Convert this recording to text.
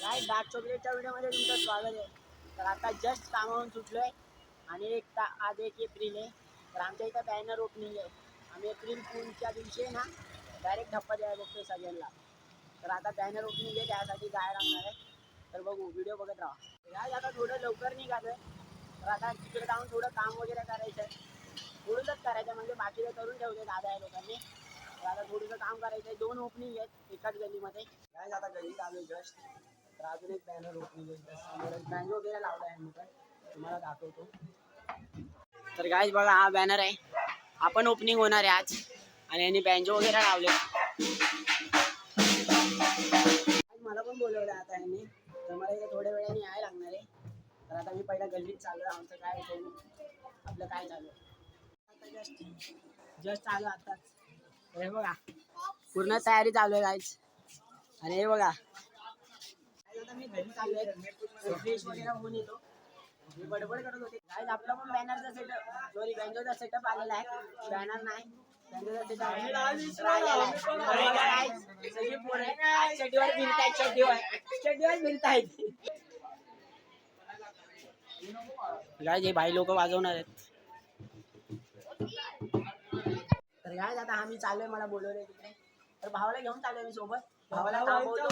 काय डार्क चॉकलेटच्या व्हिडिओमध्ये तुमचं स्वागत आहे. तर आता जस्ट कामावरून सुटलोय आणि आज 1 एप्रिल आहे. तर आमच्या इथं बॅनर ओपनिंग आहे. आम्ही एप्रिल फूलच्या दिवशी ना डायरेक्ट धप्पा द्यायला बघतोय सगळ्यांना. तर आता बॅनर ओपनिंग आहे, त्यासाठी जायला लागणार आहे. तर बघू, व्हिडिओ बघत राहा. काय आता थोडं लवकर निघालोय. तर आता तिकडे जाऊन थोडं काम वगैरे करायचं आहे. थोडंसंच करायचं, म्हणजे बाकीचं करून ठेवते दादा या लोकांनी. तर आता थोडंसं काम करायचं आहे. 2 ओपनिंग आहेत एकाच गल्लीमध्ये. काय आता गल्लीत आलो जस्ट. तर अजून एक बॅनर ओपनिंग आहे. बॅनर वगैरे लावला आहे मी, पण तुम्हाला दाखवतो. तर गाईज बघा, हा बॅनर आहे. आपण ओपनिंग होणार आहे आज आणि यांनी बँजो वगैरे लावले. मला पण बोलवलं आता यांनी, तर मला इथे थोड्या वेळाने यायला लागणार आहे. तर आता मी पहिला गल्लीत चालू आहे. आमचं काय आपलं काय चालू आहे आता. जस्ट आलो आताच. हे बघा, पूर्ण तयारी चालू आहे गाईज. आणि हे बघा, आता मी घरी चाललोय, फ्रेश वगैरे होऊन येतो. मी बडबड करत होते. गाईज आपला पण बॅनरचा सेटअप, सॉरी बँजोचा सेटअप आलेला आहे. बॅनर नाही, बँजोचा सेटअप आलेला आहे. सगळी पोरं चड्डीवर फिरतायत, चड्डीवर फिरतायत. गाईज हे भाई लोक वाजवणार आहेत. तर गाईज आता आम्ही चाललोय, मला बोलवलंय तिकडे. तर भावाला घेऊन चाललोय मी सोबत. भावाला थांबवतो.